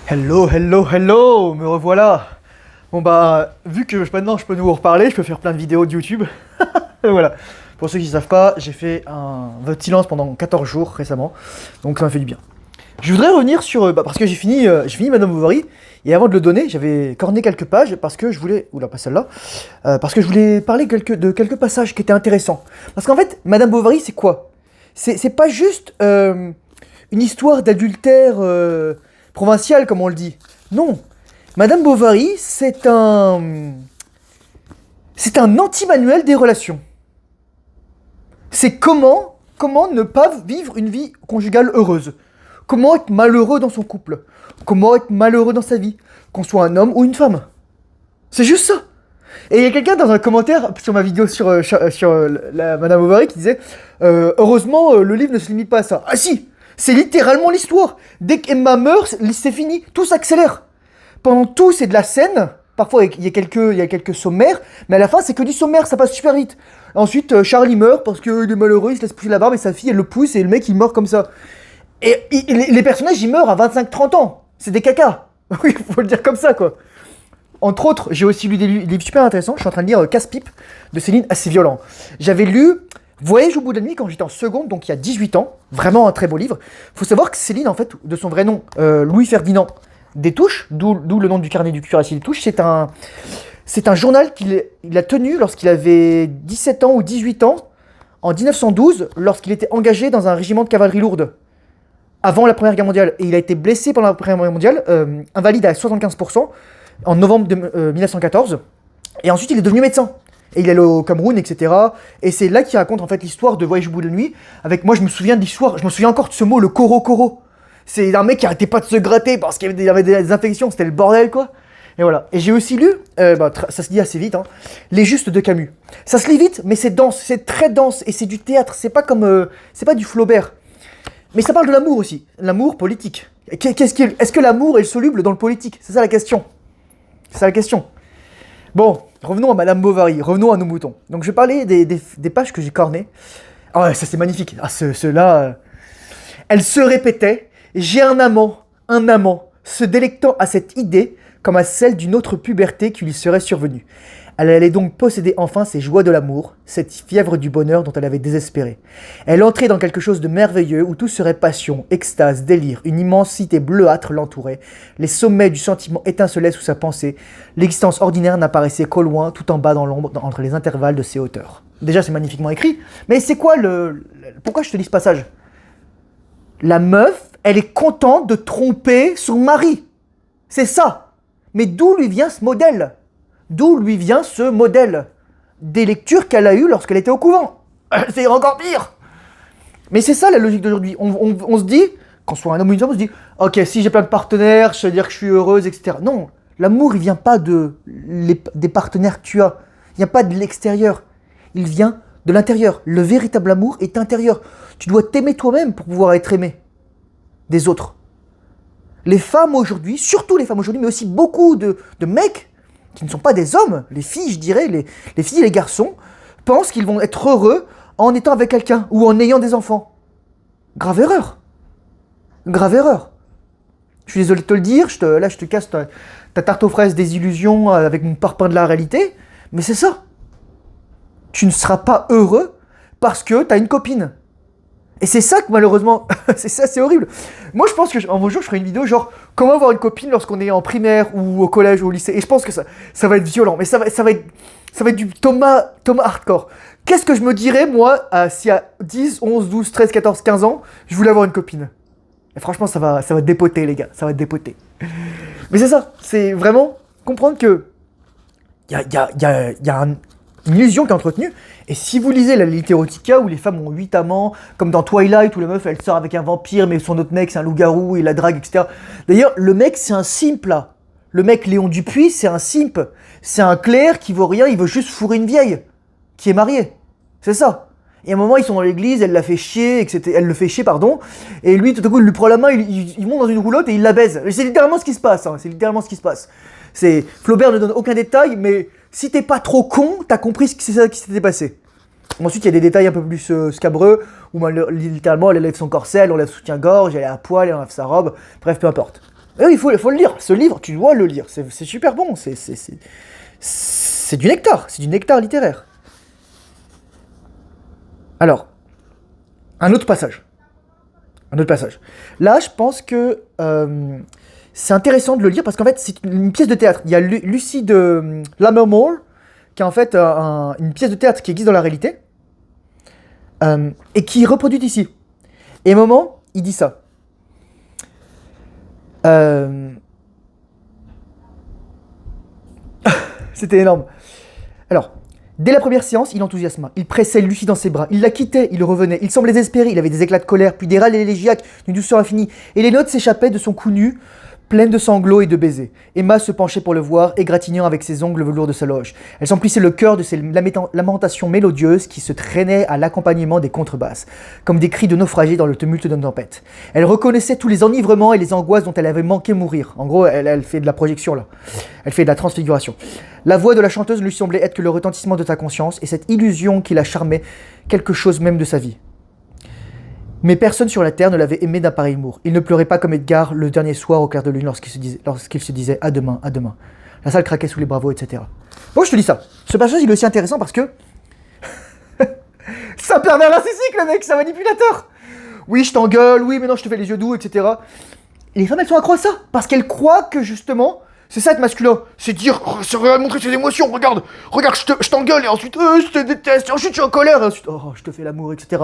Hello, hello, hello, me revoilà. Bon bah, vu que maintenant je peux nous reparler, je peux faire plein de vidéos de YouTube. Et voilà. Pour ceux qui ne savent pas, j'ai fait un vote de silence pendant 14 jours récemment, donc ça m'a fait du bien. Je voudrais revenir sur, parce que j'ai fini Madame Bovary, et avant de le donner, j'avais corné quelques pages parce que je voulais, oula pas celle-là, parce que je voulais parler de quelques passages qui étaient intéressants. Parce qu'en fait, Madame Bovary, c'est quoi? C'est pas juste une histoire d'adultère provincial, comme on le dit. Non, Madame Bovary, c'est un anti-manuel des relations. C'est comment ne pas vivre une vie conjugale heureuse. Comment être malheureux dans son couple. Comment être malheureux dans sa vie. Qu'on soit un homme ou une femme. C'est juste ça. Et il y a quelqu'un dans un commentaire sur ma vidéo sur la Madame Bovary qui disait heureusement, le livre ne se limite pas à ça. Ah si, c'est littéralement l'histoire. Dès qu'Emma meurt, c'est fini. Tout s'accélère. Pendant tout, c'est de la scène. Parfois, il y a quelques sommaires, mais à la fin, c'est que du sommaire, ça passe super vite. Ensuite, Charlie meurt parce qu'il est malheureux, il se laisse pousser la barbe et sa fille, elle le pousse et le mec, il meurt comme ça. Et les personnages, ils meurent à 25-30 ans. C'est des cacas. Oui, faut le dire comme ça, quoi. Entre autres, j'ai aussi lu des livres super intéressants. Je suis en train de lire Casse-Pipe de Céline, assez violent. J'avais lu Voyage au bout de la nuit quand j'étais en seconde, donc il y a 18 ans. Vraiment un très beau livre. Faut savoir que Céline, en fait, de son vrai nom, Louis-Ferdinand Destouches, d'où le nom du carnet du cuirassier Destouches, c'est un journal qu'il a tenu lorsqu'il avait 17 ans ou 18 ans, en 1912, lorsqu'il était engagé dans un régiment de cavalerie lourde, avant la Première Guerre mondiale. Et il a été blessé pendant la Première Guerre mondiale, invalide à 75%, en novembre 1914. Et ensuite, il est devenu médecin. Et il est allé au Cameroun, etc. Et c'est là qu'il raconte en fait l'histoire de Voyage au bout de la nuit. Avec moi, je me souviens de l'histoire, je me souviens encore de ce mot, le coro-coro. C'est un mec qui arrêtait pas de se gratter parce qu'il y avait des infections, c'était le bordel quoi. Et voilà. Et j'ai aussi lu, ça se lit assez vite, hein, Les Justes de Camus. Ça se lit vite, mais c'est dense, c'est très dense et c'est du théâtre. C'est pas du Flaubert. Mais ça parle de l'amour aussi, l'amour politique. Est-ce que l'amour est soluble dans le politique? C'est ça la question. C'est ça la question. Bon, revenons à Madame Bovary, revenons à nos moutons. Donc je vais parler des pages que j'ai cornées. Ah ouais, ça c'est magnifique. Ah, ceux-là. Elle se répétait. J'ai un amant, se délectant à cette idée comme à celle d'une autre puberté qui lui serait survenue. Elle allait donc posséder enfin ces joies de l'amour, cette fièvre du bonheur dont elle avait désespéré. Elle entrait dans quelque chose de merveilleux où tout serait passion, extase, délire, une immensité bleuâtre l'entourait, les sommets du sentiment étincelaient sous sa pensée, l'existence ordinaire n'apparaissait qu'au loin, tout en bas dans l'ombre, entre les intervalles de ses hauteurs. Déjà c'est magnifiquement écrit, mais c'est quoi pourquoi je te lis ce passage? La meuf, elle est contente de tromper son mari. C'est ça. Mais d'où lui vient ce modèle? D'où lui vient ce modèle? Des lectures qu'elle a eues lorsqu'elle était au couvent. C'est encore pire. Mais c'est ça la logique d'aujourd'hui. On se dit, qu'on soit un homme ou une femme, on se dit, ok, si j'ai plein de partenaires, ça veut dire que je suis heureuse, etc. Non, l'amour, il vient pas des partenaires que tu as. Il vient pas de l'extérieur. Il vient de l'intérieur. Le véritable amour est intérieur. Tu dois t'aimer toi-même pour pouvoir être aimé des autres. Les femmes aujourd'hui, surtout les femmes aujourd'hui, mais aussi beaucoup de mecs qui ne sont pas des hommes, les filles, je dirais, les filles et les garçons, pensent qu'ils vont être heureux en étant avec quelqu'un ou en ayant des enfants. Grave erreur. Grave erreur. Je suis désolé de te le dire, là je te casse ta tarte aux fraises des illusions avec mon parpaing de la réalité, mais c'est ça. Tu ne seras pas heureux parce que t'as une copine. Et c'est ça que malheureusement, c'est horrible. Moi je pense que un jour je ferai une vidéo genre comment avoir une copine lorsqu'on est en primaire ou au collège ou au lycée. Et je pense que ça va être violent, mais ça va être du Thomas hardcore. Qu'est-ce que je me dirais moi si à 10, 11, 12, 13, 14, 15 ans, je voulais avoir une copine? Et franchement ça va dépoter les gars, ça va dépoter. Mais c'est ça, c'est vraiment comprendre que il y a une illusion qui est entretenue. Et si vous lisez la Littérotica où les femmes ont 8 amants, comme dans Twilight où la meuf elle sort avec un vampire mais son autre mec c'est un loup-garou et la drague, etc. D'ailleurs, le mec c'est un simp là. Le mec Léon Dupuis c'est un simp. C'est un clerc qui vaut rien, il veut juste fourrer une vieille qui est mariée. C'est ça. Et à un moment ils sont dans l'église, elle la fait chier, etc. Elle le fait chier, pardon. Et lui tout à coup il lui prend la main, il monte dans une roulotte et il la baise. Et c'est littéralement ce qui se passe. C'est littéralement ce qui se passe. Flaubert ne donne aucun détail, mais si t'es pas trop con, t'as compris ce qui s'était passé. Ensuite, il y a des détails un peu plus scabreux, où littéralement, elle enlève son corset, elle enlève son soutien-gorge, elle est à poil, elle enlève sa robe, bref, peu importe. il faut le lire. Ce livre, tu dois le lire. C'est super bon. C'est du nectar. C'est du nectar littéraire. Alors, un autre passage. Un autre passage. Là, je pense que c'est intéressant de le lire parce qu'en fait, c'est une pièce de théâtre. Il y a Lucie de Lammermoor, qui est en fait une pièce de théâtre qui existe dans la réalité et qui est reproduite ici. Et à un moment, il dit ça. C'était énorme. Alors, dès la première séance, il enthousiasma. Il pressait Lucie dans ses bras. Il la quittait, il revenait. Il semblait désespéré. Il avait des éclats de colère, puis des râles élégiaques d'une douceur infinie. Et les notes s'échappaient de son cou nu, pleines de sanglots et de baisers. Emma se penchait pour le voir, égratignant avec ses ongles velours de sa loge. Elle s'emplissait le cœur de ces lamentations mélodieuses qui se traînaient à l'accompagnement des contrebasses, comme des cris de naufragés dans le tumulte d'une tempête. Elle reconnaissait tous les enivrements et les angoisses dont elle avait manqué mourir. En gros, elle fait de la projection là. Elle fait de la transfiguration. La voix de la chanteuse ne lui semblait être que le retentissement de sa conscience et cette illusion qui la charmait, quelque chose même de sa vie. Mais personne sur la terre ne l'avait aimé d'un pareil amour. Il ne pleurait pas comme Edgar le dernier soir au clair de lune lorsqu'il se disait à demain, à demain. La salle craquait sous les bravos, etc. Bon, je te dis ça. Ce passage, il est aussi intéressant parce que c'est un pervers narcissique, le mec, c'est un manipulateur. Oui, je t'engueule, oui, mais non, je te fais les yeux doux, etc. Et les femmes, elles sont accroches à ça parce qu'elles croient que justement, c'est ça être masculin. C'est dire, c'est montrer ses émotions, regarde, je t'engueule et ensuite, je te déteste, et ensuite je suis en colère, et ensuite, oh, je te fais l'amour, etc.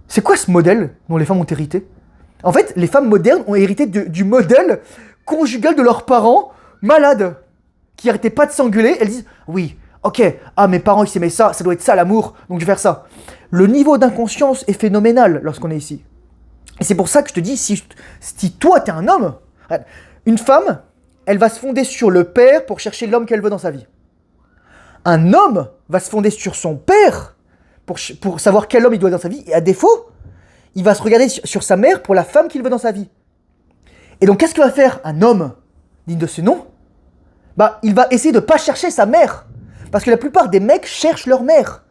C'est quoi ce modèle dont les femmes ont hérité? En fait, les femmes modernes ont hérité du modèle conjugal de leurs parents malades, qui arrêtaient pas de s'engueuler. Elles disent, oui, ok, mes parents ils s'aimaient ça doit être ça l'amour, donc je vais faire ça. Le niveau d'inconscience est phénoménal lorsqu'on est ici. Et c'est pour ça que je te dis, si toi t'es un homme, une femme, elle va se fonder sur le père pour chercher l'homme qu'elle veut dans sa vie. Un homme va se fonder sur son père pour savoir quel homme il doit dans sa vie, et à défaut, il va se regarder sur sa mère pour la femme qu'il veut dans sa vie. Et donc, qu'est-ce que va faire un homme digne de ce nom? Il va essayer de pas chercher sa mère. Parce que la plupart des mecs cherchent leur mère.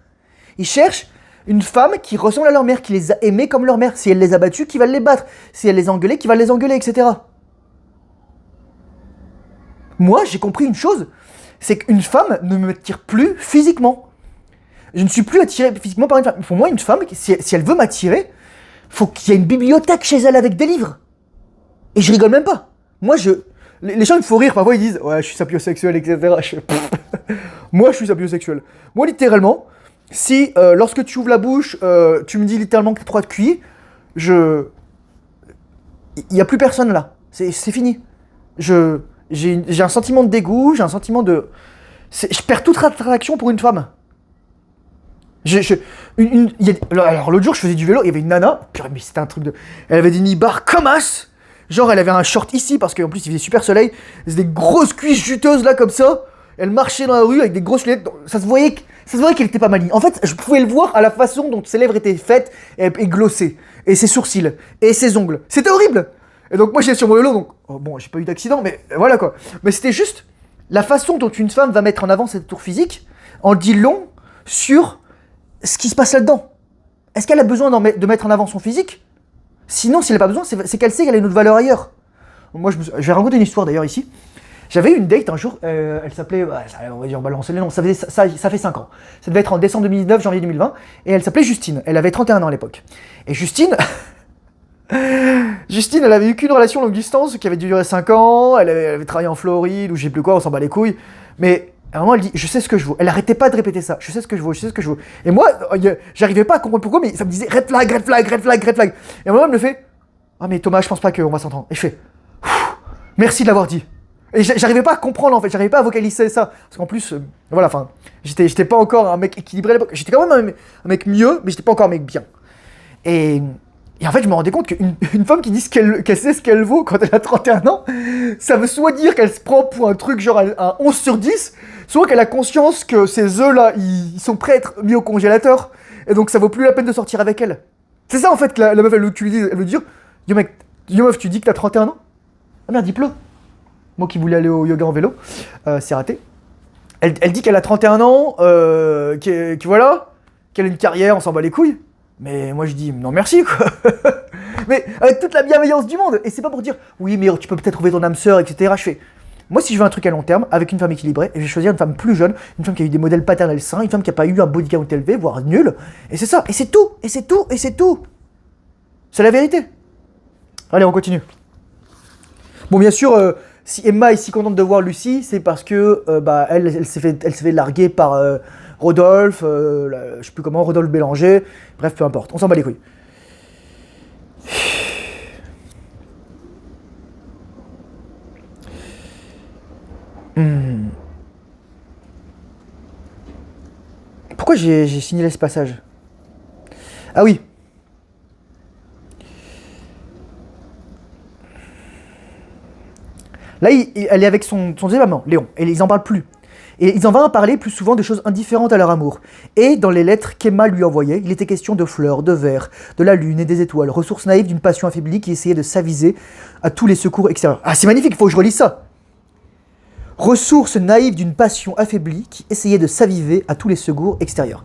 Ils cherchent une femme qui ressemble à leur mère, qui les a aimés comme leur mère. Si elle les a battus, qui va les battre. Si elle les a engueulés, qui va les engueuler, etc. Moi, j'ai compris une chose, c'est qu'une femme ne me tire plus physiquement. Je ne suis plus attiré physiquement par une femme. Pour moi, une femme, si elle veut m'attirer, faut qu'il y ait une bibliothèque chez elle avec des livres. Et je rigole même pas. Moi, les gens, il me font rire. Parfois, ils disent « Ouais, je suis sapiosexuel, etc. » Moi, je suis sapiosexuel. Moi, littéralement, si, lorsque tu ouvres la bouche, tu me dis littéralement que t'es 3 de QI, il n'y a plus personne là. C'est fini. J'ai un sentiment de dégoût, j'ai un sentiment de... Je perds toute attraction pour une femme. Alors l'autre jour, je faisais du vélo, il y avait une nana, mais c'était un truc de... Elle avait des nibards comme as. Genre, elle avait un short ici, parce qu'en plus, il faisait super soleil. C'était des grosses cuisses juteuses, là, comme ça. Elle marchait dans la rue avec des grosses lunettes. Ça se voyait qu'elle était pas maligne. En fait, je pouvais le voir à la façon dont ses lèvres étaient faites et glossées. Et ses sourcils. Et ses ongles. C'était horrible. Et donc, moi, j'étais sur mon vélo, donc... bon, j'ai pas eu d'accident, mais voilà, quoi. Mais c'était juste... La façon dont une femme va mettre en avant cette tour physique en dit long sur ce qui se passe là-dedans. Est-ce qu'elle a besoin de mettre en avant son physique? Sinon, si elle n'a pas besoin, c'est qu'elle sait qu'elle a une autre valeur ailleurs. Moi, je vais raconter une histoire d'ailleurs ici. J'avais eu une date un jour, elle s'appelait, on va dire balancer les noms, ça fait 5 ans. Ça devait être en décembre 2019, janvier 2020, et elle s'appelait Justine. Elle avait 31 ans à l'époque. Et Justine, elle avait eu qu'une relation longue distance qui avait duré 5 ans, elle avait travaillé en Floride, ou je sais plus quoi, on s'en bat les couilles, mais... À un moment, elle dit, je sais ce que je vaux. Elle arrêtait pas de répéter ça. Je sais ce que je vaux, je sais ce que je vaux. Et moi, j'arrivais pas à comprendre pourquoi, mais ça me disait red flag, red flag, red flag, red flag. Et à un moment, elle me fait, mais Thomas, je pense pas qu'on va s'entendre. Et je fais, merci de l'avoir dit. Et j'arrivais pas à comprendre, en fait. J'arrivais pas à vocaliser ça. Parce qu'en plus, voilà, enfin, j'étais pas encore un mec équilibré à l'époque. J'étais quand même un mec mieux, mais j'étais pas encore un mec bien. Et en fait, je me rendais compte qu'une femme qui dit qu'elle sait ce qu'elle vaut quand elle a 31 ans, ça veut soit dire qu'elle se prend pour un truc genre un 11 sur 10, soit qu'elle a conscience que ces œufs-là, ils sont prêts à être mis au congélateur, et donc ça vaut plus la peine de sortir avec elle. C'est ça en fait que la meuf, elle veut dire, yo meuf, tu dis que t'as 31 ans? Ah merde, il pleut. Moi qui voulais aller au yoga en vélo, c'est raté. Elle dit qu'elle a 31 ans, voilà, qu'elle a une carrière, on s'en bat les couilles. Mais moi je dis non merci quoi. Mais avec toute la bienveillance du monde. Et c'est pas pour dire, oui, mais tu peux peut-être trouver ton âme sœur, etc. Je fais, moi, si je veux un truc à long terme, avec une femme équilibrée, je vais choisir une femme plus jeune, une femme qui a eu des modèles paternels sains, une femme qui a pas eu un body count élevé, voire nul. Et c'est ça. Et c'est tout. Et c'est tout. Et c'est tout. C'est la vérité. Allez, on continue. Bon, bien sûr, si Emma est si contente de voir Lucie, c'est parce que elle s'est fait larguer par Rodolphe, je sais plus comment, Rodolphe Bélanger. Bref, peu importe. On s'en bat les couilles. Pourquoi j'ai signalé ce passage? Ah oui. Là, elle est avec son deuxième amant, Léon, et ils en parlent plus. Et ils en vont parler plus souvent de choses indifférentes à leur amour. Et dans les lettres qu'Emma lui envoyait, il était question de fleurs, de vers, de la lune et des étoiles, ressources naïves d'une passion affaiblie qui essayait de s'aviser à tous les secours extérieurs. Ah, c'est magnifique, il faut que je relise ça. Ressources naïves d'une passion affaiblie qui essayait de s'aviver à tous les secours extérieurs.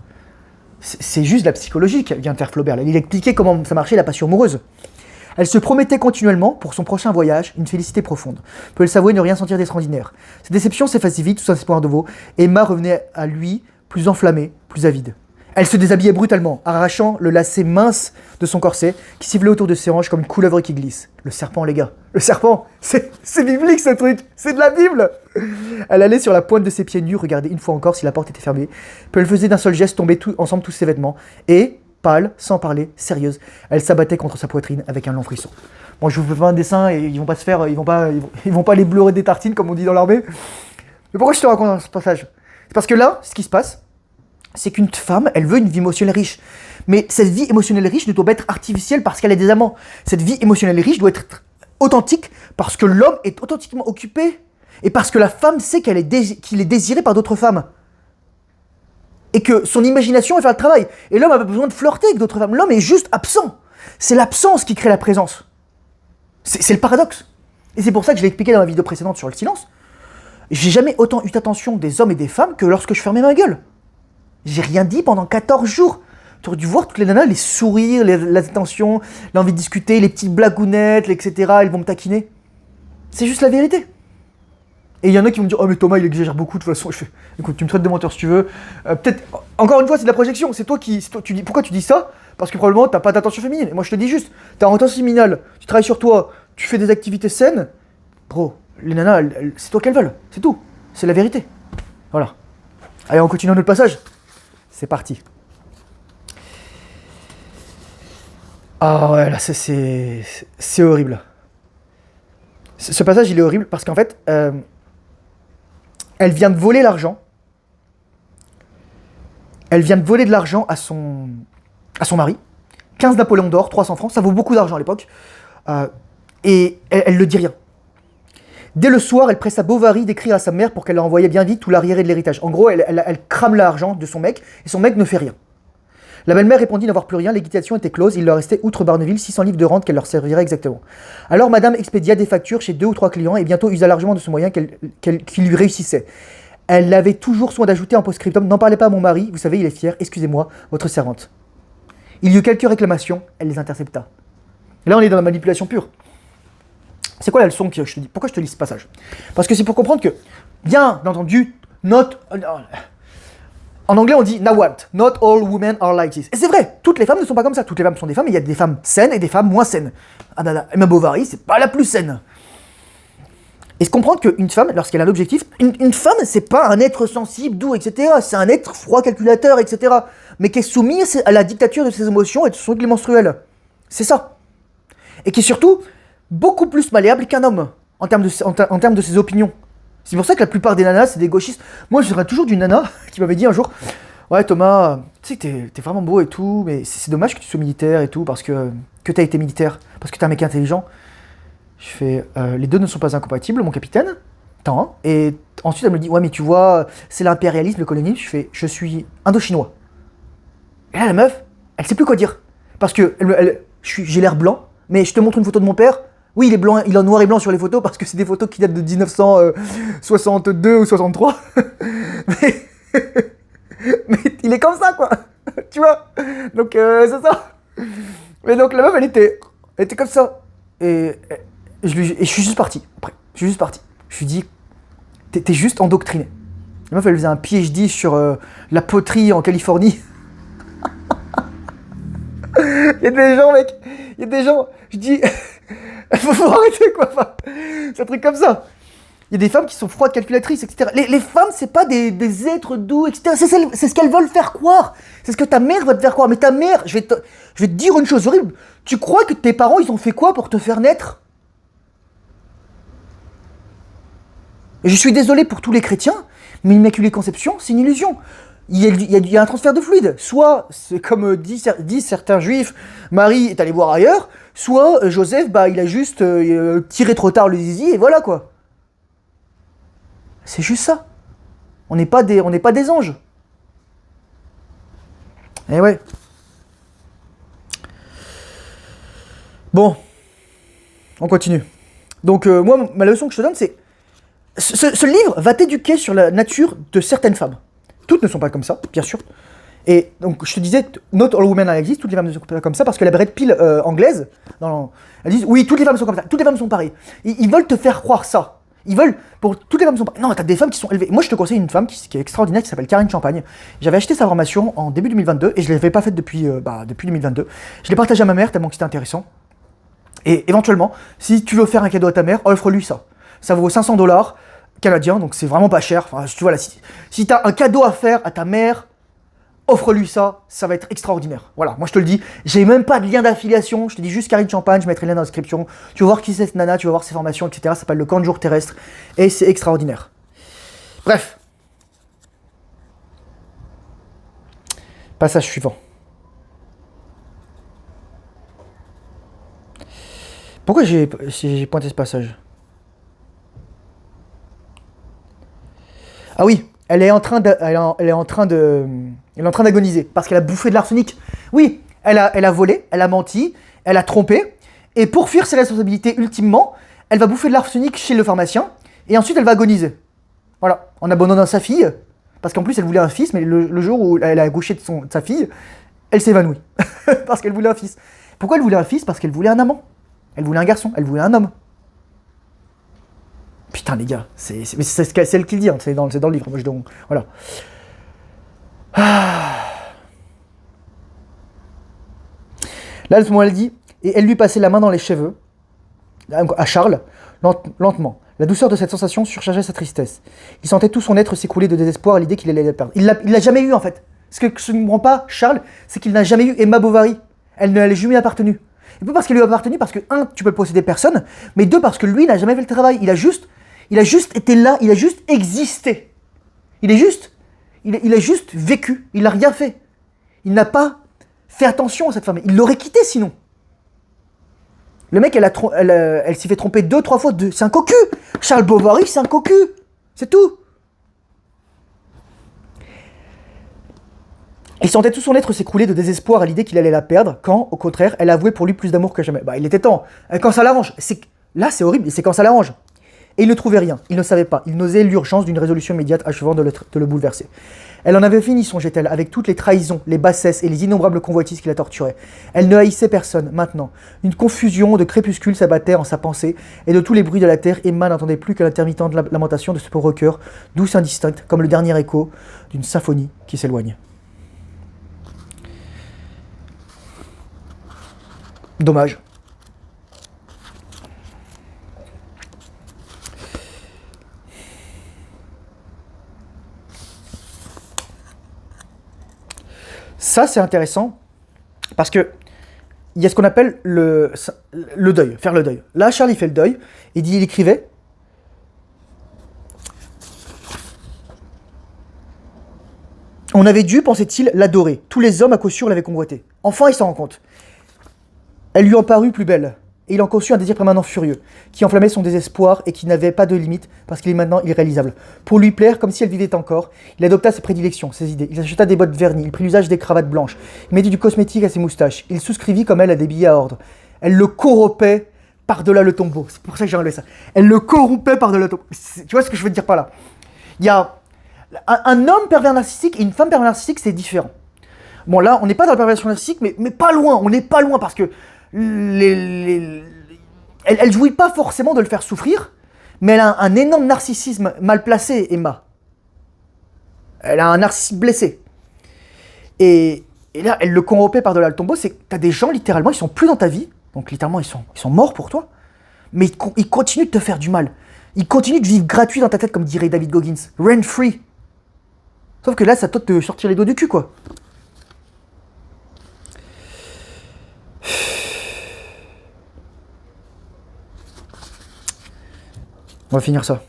C'est juste de la psychologie qu'elle vient de faire Flaubert. Il expliquait comment ça marchait la passion amoureuse. Elle se promettait continuellement, pour son prochain voyage, une félicité profonde. Peut le s'avouer ne rien sentir d'extraordinaire. Cette déception s'effaçait vite, tout son espoir de veau. Emma revenait à lui, plus enflammée, plus avide. Elle se déshabillait brutalement, arrachant le lacet mince de son corset, qui sifflait autour de ses hanches comme une couleuvre qui glisse. Le serpent, les gars. Le serpent, c'est biblique ce truc. C'est de la Bible. Elle allait sur la pointe de ses pieds nus, regarder une fois encore si la porte était fermée. Puis elle faisait d'un seul geste tomber ensemble tous ses vêtements. Et, pâle, sans parler, sérieuse, elle s'abattait contre sa poitrine avec un long frisson. Bon, je vous fais pas un dessin et ils vont pas les beurrer des tartines comme on dit dans l'armée. Mais pourquoi je te raconte ce passage? C'est parce que là, ce qui se passe, c'est qu'une femme, elle veut une vie émotionnelle riche. Mais cette vie émotionnelle riche ne doit pas être artificielle parce qu'elle a des amants. Cette vie émotionnelle riche doit être authentique parce que l'homme est authentiquement occupé et parce que la femme sait qu'il est désiré par d'autres femmes. Et que son imagination va faire le travail. Et l'homme a pas besoin de flirter avec d'autres femmes. L'homme est juste absent. C'est l'absence qui crée la présence. C'est le paradoxe. Et c'est pour ça que je l'ai expliqué dans la vidéo précédente sur le silence. J'ai jamais autant eu d'attention des hommes et des femmes que lorsque je fermais ma gueule. J'ai rien dit pendant 14 jours. Tu aurais dû voir toutes les nanas, les sourires, l'attention, l'envie de discuter, les petites blagounettes, etc. Elles vont me taquiner. C'est juste la vérité. Et il y en a qui vont me dire, oh mais Thomas il exagère beaucoup de toute façon. Je fais, écoute, tu me traites de menteur si tu veux. Peut-être, encore une fois, c'est de la projection. C'est toi qui, tu dis, pourquoi tu dis ça? Parce que probablement t'as pas d'attention féminine. Et moi je te dis juste, t'as un attention féminine, tu travailles sur toi, tu fais des activités saines. Bro, les nanas, c'est toi qu'elles veulent. C'est tout. C'est la vérité. Voilà. Allez, on continue notre passage. C'est parti. Ah ouais, là, c'est horrible. Ce passage, il est horrible parce qu'en fait, elle vient de voler l'argent. Elle vient de voler de l'argent à son mari. 15 Napoléons d'or, 300 francs, ça vaut beaucoup d'argent à l'époque. Et elle ne dit rien. Dès le soir, elle presse à Bovary d'écrire à sa mère pour qu'elle leur envoie bien vite tout l'arriéré de l'héritage. En gros, elle crame l'argent de son mec, et son mec ne fait rien. La belle-mère répondit n'avoir plus rien, l'équitation était close, il leur restait, outre Barneville, 600 livres de rente qu'elle leur servirait exactement. Alors madame expédia des factures chez 2 ou 3 clients, et bientôt usa largement de ce moyen qui lui réussissait. Elle avait toujours soin d'ajouter en post-scriptum, n'en parlez pas à mon mari, vous savez, il est fier, excusez-moi, votre servante. Il y eut quelques réclamations, elle les intercepta. Là, on est dans la manipulation pure. C'est quoi la leçon que je te dis? Pourquoi je te lis ce passage? Parce que c'est pour comprendre que, bien entendu, en anglais, on dit now what? Not all women are like this. Et c'est vrai, toutes les femmes ne sont pas comme ça. Toutes les femmes sont des femmes, et il y a des femmes saines et des femmes moins saines. Ah ben là, Emma Bovary, c'est pas la plus saine. Et se comprendre qu'une femme, lorsqu'elle a un objectif, une femme, c'est pas un être sensible, doux, etc. C'est un être froid, calculateur, etc. Mais qui est soumis à la dictature de ses émotions et de son cycle menstruel. C'est ça. Et qui est surtout beaucoup plus malléable qu'un homme, en termes de ses opinions. C'est pour ça que la plupart des nanas, c'est des gauchistes. Moi, je dirais toujours d'une nana qui m'avait dit un jour, ouais Thomas, tu sais que t'es vraiment beau et tout, mais c'est dommage que tu sois militaire et tout, parce que t'as été militaire, parce que t'es un mec intelligent. Je fais, les deux ne sont pas incompatibles, mon capitaine. Tant. Et ensuite, elle me dit, ouais mais tu vois, c'est l'impérialisme, le colonialisme. Je fais, je suis indo-chinois. Et là, la meuf, elle sait plus quoi dire. Parce que j'ai l'air blanc, mais je te montre une photo de mon père. Oui, il est blanc, il est en noir et blanc sur les photos parce que c'est des photos qui datent de 1962 ou 63. mais, mais il est comme ça, quoi. Tu vois. Donc, c'est ça. Mais donc, la meuf, elle était Elle était comme ça. Et je suis juste parti. Après, je suis juste parti. Je lui dis, t'es juste endoctriné. La meuf, elle faisait un PhD sur la poterie en Californie. Il y a des gens, mec. Il y a des gens. Je dis, faut arrêter, quoi. Enfin, c'est un truc comme ça. Il y a des femmes qui sont froides, calculatrices, etc. Les femmes, c'est pas des êtres doux, etc. C'est ce qu'elles veulent faire croire. C'est ce que ta mère va te faire croire. Mais ta mère, je vais te dire une chose horrible. Tu crois que tes parents, ils ont fait quoi pour te faire naître? Et je suis désolé pour tous les chrétiens, mais l'Immaculée Conception, c'est une illusion. Il y a un transfert de fluide. Soit, c'est comme disent certains juifs, Marie est allée voir ailleurs, soit Joseph, bah, il a juste tiré trop tard le zizi, et voilà quoi. C'est juste ça. On n'est pas des anges. Eh ouais. Bon, on continue. Donc moi, ma leçon que je te donne, c'est ce livre va t'éduquer sur la nature de certaines femmes. Toutes ne sont pas comme ça, bien sûr. Et donc je te disais, not all women are exist, toutes les femmes ne sont pas comme ça, parce que la Brad Pill anglaise, elles disent, oui, toutes les femmes sont comme ça, toutes les femmes sont pareilles. Ils veulent te faire croire ça. Ils veulent, pour toutes les femmes sont pareilles. Non, t'as des femmes qui sont élevées. Moi, je te conseille une femme qui est extraordinaire, qui s'appelle Karine Champagne. J'avais acheté sa formation en début 2022, et je ne l'avais pas faite depuis 2022. Je l'ai partagée à ma mère, tellement que c'était intéressant. Et éventuellement, si tu veux faire un cadeau à ta mère, offre-lui ça. Ça vaut 500$ canadiens, donc c'est vraiment pas cher. Enfin, tu vois là, si t'as un cadeau à faire à ta mère, offre-lui ça, ça va être extraordinaire. Voilà, moi je te le dis, j'ai même pas de lien d'affiliation, je te dis juste Karine Champagne, je mettrai le lien dans la description. Tu vas voir qui c'est cette nana, tu vas voir ses formations, etc. Ça s'appelle le camp de jour terrestre, et c'est extraordinaire. Bref. Passage suivant. Pourquoi j'ai pointé ce passage? Ah oui, elle est en train d'agoniser parce qu'elle a bouffé de l'arsenic. Oui, elle a volé, elle a menti, elle a trompé, et pour fuir ses responsabilités ultimement, elle va bouffer de l'arsenic chez le pharmacien, et ensuite elle va agoniser. Voilà, en abandonnant sa fille, parce qu'en plus elle voulait un fils, mais le jour où elle a accouché de sa fille, elle s'évanouit parce qu'elle voulait un fils. Pourquoi elle voulait un fils? Parce qu'elle voulait un amant. Elle voulait un garçon, elle voulait un homme. Putain les gars, c'est elle qui le dit, hein, c'est dans le livre. Moi, donc, voilà. Là, à ce moment, elle dit, et elle lui passait la main dans les cheveux, à Charles, lentement. La douceur de cette sensation surchargeait sa tristesse. Il sentait tout son être s'écrouler de désespoir à l'idée qu'il allait la perdre. Il l'a jamais eu en fait. Ce que je ne comprends pas, Charles, c'est qu'il n'a jamais eu Emma Bovary. Elle ne lui a jamais appartenu. Et pas parce qu'elle lui a appartenu, parce que, un, tu peux posséder personne, mais deux, parce que lui n'a jamais fait le travail. Il a juste été là, il a juste existé. Il a juste vécu, il n'a rien fait. Il n'a pas fait attention à cette femme. Il l'aurait quitté sinon. Le mec, elle s'est fait tromper 2-3 fois. C'est un cocu. Charles Bovary, c'est un cocu. C'est tout. Il sentait tout son être s'écrouler de désespoir à l'idée qu'il allait la perdre, quand, au contraire, elle avouait pour lui plus d'amour que jamais. Bah, il était temps. Quand ça l'arrange. Là, c'est horrible, c'est quand ça l'arrange. Et il ne trouvait rien, il ne savait pas, il n'osait l'urgence d'une résolution immédiate achevant de le bouleverser. Elle en avait fini, songeait-elle, avec toutes les trahisons, les bassesses et les innombrables convoitises qui la torturaient. Elle ne haïssait personne, maintenant. Une confusion de crépuscules s'abattait en sa pensée, et de tous les bruits de la terre, Emma n'entendait plus que l'intermittente lamentation de ce pauvre cœur, douce indistincte, comme le dernier écho d'une symphonie qui s'éloigne. Dommage. Ça, c'est intéressant, parce que il y a ce qu'on appelle le deuil, faire le deuil. Là, Charlie fait le deuil, il écrivait. On avait dû, pensait-il, l'adorer. Tous les hommes à coup sûr l'avaient convoité. Enfin, il s'en rend compte. Elle lui en parut plus belle, et il en conçut un désir permanent furieux, qui enflammait son désespoir et qui n'avait pas de limite, parce qu'il est maintenant irréalisable. Pour lui plaire, comme si elle vivait encore, il adopta ses prédilections, ses idées. Il acheta des bottes vernies, il prit l'usage des cravates blanches, il mettit du cosmétique à ses moustaches, il souscrivit comme elle à des billets à ordre. Elle le corrompait par-delà le tombeau. C'est pour ça que j'ai enlevé ça. Elle le corrompait par-delà le tombeau. Tu vois ce que je veux te dire par là? Il y a un homme pervers narcissique et une femme pervers narcissique, c'est différent. Bon, là, on n'est pas dans la perversion narcissique, mais pas loin, on n'est pas loin, parce que Elle jouit pas forcément de le faire souffrir, mais elle a un énorme narcissisme mal placé, Emma. Elle a un narcissisme blessé. Et là, elle le corrompait par-delà le tombeau, c'est que t'as des gens, littéralement, ils sont plus dans ta vie, donc littéralement, ils sont morts pour toi, mais ils continuent de te faire du mal. Ils continuent de vivre gratuit dans ta tête, comme dirait David Goggins. Rent free. Sauf que là, ça tente de te sortir les doigts du cul, quoi. On va finir ça.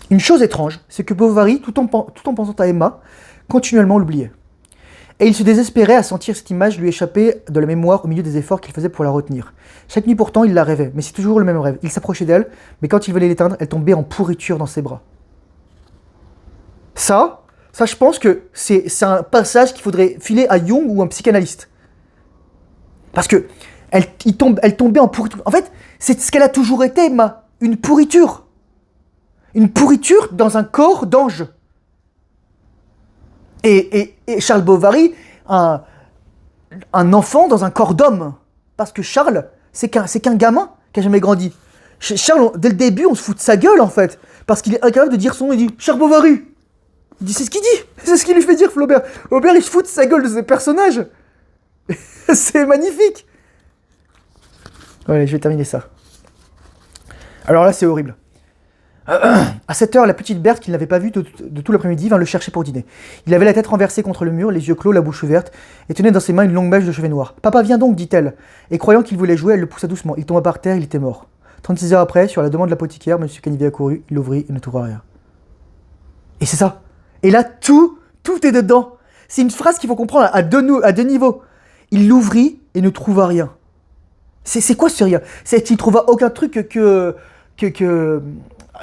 Une chose étrange, c'est que Bovary, tout en pensant à Emma, continuellement l'oubliait. Et il se désespérait à sentir cette image lui échapper de la mémoire au milieu des efforts qu'il faisait pour la retenir. Chaque nuit pourtant, il la rêvait, mais c'est toujours le même rêve. Il s'approchait d'elle, mais quand il voulait l'éteindre, elle tombait en pourriture dans ses bras. Ça, je pense que c'est un passage qu'il faudrait filer à Jung ou un psychanalyste. Parce que elle tombait en pourriture. En fait, c'est ce qu'elle a toujours été, Emma. Une pourriture. Une pourriture dans un corps d'ange. Et Charles Bovary, un enfant dans un corps d'homme. Parce que Charles, c'est qu'un gamin qui a jamais grandi. Charles, dès le début, on se fout de sa gueule, en fait. Parce qu'il est incapable de dire son nom, il dit « Charles Bovary !» Il dit « C'est ce qu'il dit !» C'est ce qu'il lui fait dire, Flaubert. Flaubert, il se fout de sa gueule de ses personnages. C'est magnifique. Allez, je vais terminer ça. Alors là, c'est horrible. À 7h, la petite Berthe, qu'il n'avait pas vue de tout l'après-midi, vint le chercher pour dîner. Il avait la tête renversée contre le mur, les yeux clos, la bouche ouverte, et tenait dans ses mains une longue mèche de cheveux noirs. « Papa, viens donc, dit-elle. » Et croyant qu'il voulait jouer, elle le poussa doucement. Il tomba par terre, il était mort. 36 heures après, sur la demande de l'apothicaire, M. Canivet accourut, il l'ouvrit et ne trouva rien. Et c'est ça. Et là, tout est dedans. C'est une phrase qu'il faut comprendre à deux niveaux. Il l'ouvrit et ne trouva rien. C'est quoi ce rien? C'est qu'il ne trouva aucun truc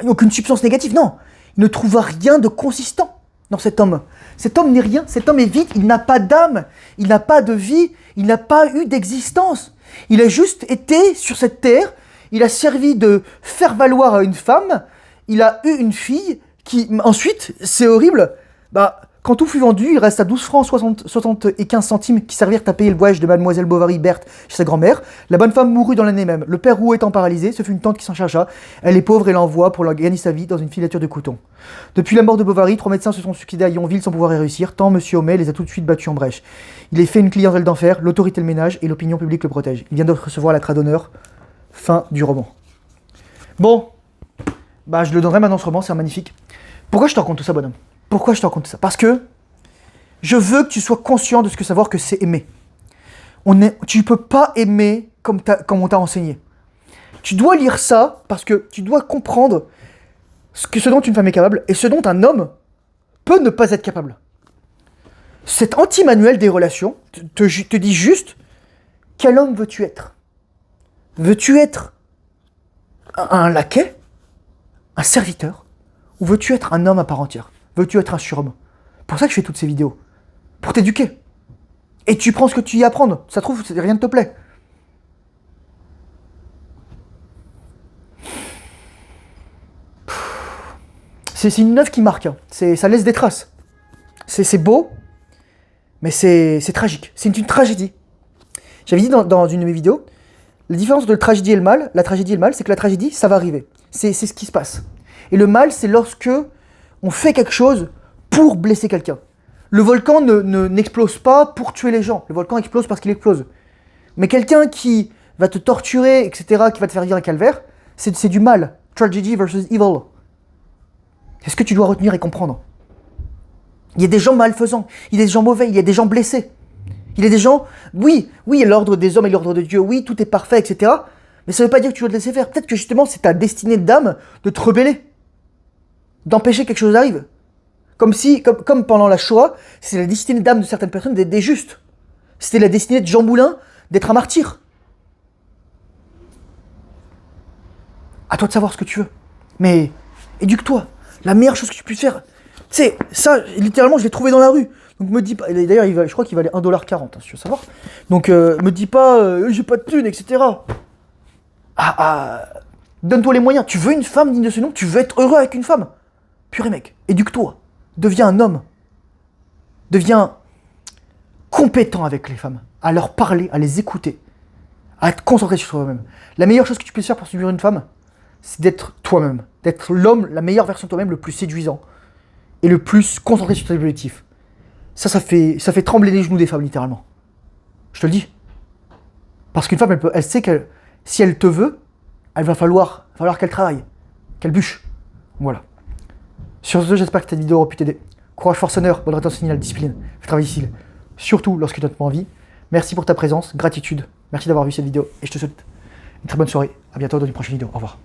aucune substance négative, non. Il ne trouva rien de consistant dans cet homme. Cet homme n'est rien, cet homme est vide, il n'a pas d'âme, il n'a pas de vie, il n'a pas eu d'existence. Il a juste été sur cette terre, il a servi de faire valoir à une femme, il a eu une fille qui, ensuite, c'est horrible, quand tout fut vendu, il reste à 12 francs 75 centimes qui servirent à payer le voyage de mademoiselle Bovary Berthe chez sa grand-mère. La bonne femme mourut dans l'année même. Le père Roux étant paralysé, ce fut une tante qui s'en chargea. Elle est pauvre et l'envoie pour gagner sa vie dans une filature de coton. Depuis la mort de Bovary, 3 médecins se sont succédés à Yonville sans pouvoir y réussir, tant M. Homais les a tout de suite battus en brèche. Il est fait une clientèle d'enfer, l'autorité le ménage et l'opinion publique le protège. Il vient de recevoir la croix d'honneur. Fin du roman. Bon, je le donnerai maintenant ce roman, c'est magnifique. Pourquoi je te raconte tout ça, bonhomme? Pourquoi je te raconte tout ça? Parce que je veux que tu sois conscient de ce que savoir que c'est aimer. Tu peux pas aimer comme on t'a enseigné. Tu dois lire ça parce que tu dois comprendre ce dont une femme est capable et ce dont un homme peut ne pas être capable. Cet anti-manuel des relations te dit juste quel homme veux-tu être? Veux-tu être un laquais? Un serviteur? Ou veux-tu être un homme à part entière? Veux-tu être un surhomme? Pour ça que je fais toutes ces vidéos. Pour t'éduquer. Et tu prends ce que tu y apprends. Ça trouve, rien ne te plaît. C'est une œuvre qui marque. Hein. Ça laisse des traces. C'est beau, mais c'est tragique. C'est une tragédie. J'avais dit dans une de mes vidéos, la différence entre la tragédie et le mal, c'est que la tragédie, ça va arriver. C'est ce qui se passe. Et le mal, c'est lorsque on fait quelque chose pour blesser quelqu'un. Le volcan n'explose pas pour tuer les gens. Le volcan explose parce qu'il explose. Mais quelqu'un qui va te torturer, etc., qui va te faire vivre un calvaire, c'est du mal. Tragedy versus evil. C'est ce que tu dois retenir et comprendre. Il y a des gens malfaisants, il y a des gens mauvais, il y a des gens blessés. Il y a des gens, oui, l'ordre des hommes et l'ordre de Dieu, oui, tout est parfait, etc. Mais ça ne veut pas dire que tu dois te laisser faire. Peut-être que justement, c'est ta destinée d'âme de te rebeller. D'empêcher que quelque chose arrive. Comme pendant la Shoah, c'est la destinée d'âme de certaines personnes d'être des justes. C'était la destinée de Jean Moulin d'être un martyr. À toi de savoir ce que tu veux. Mais éduque-toi. La meilleure chose que tu puisses faire. Tu sais, ça, littéralement, je l'ai trouvé dans la rue. Donc me dis pas. D'ailleurs, je crois qu'il valait 1,40$, hein, si tu veux savoir. Donc me dis pas, j'ai pas de thunes, etc. Donne-toi les moyens. Tu veux une femme digne de ce nom, tu veux être heureux avec une femme. Purée mec, éduque-toi. Deviens un homme. Deviens compétent avec les femmes. À leur parler, à les écouter. À être concentré sur toi-même. La meilleure chose que tu puisses faire pour séduire une femme, c'est d'être toi-même. D'être l'homme, la meilleure version de toi-même, le plus séduisant. Et le plus concentré sur tes objectifs. Ça fait trembler les genoux des femmes, littéralement. Je te le dis. Parce qu'une femme, elle sait que si elle te veut, il va falloir qu'elle travaille, qu'elle bûche. Voilà. Sur ce, j'espère que cette vidéo aura pu t'aider. Courage, force, honneur, bonne rétention signale, discipline, fais travail difficile. Surtout lorsque tu n'as pas envie. Merci pour ta présence, gratitude. Merci d'avoir vu cette vidéo et je te souhaite une très bonne soirée. A bientôt dans une prochaine vidéo. Au revoir.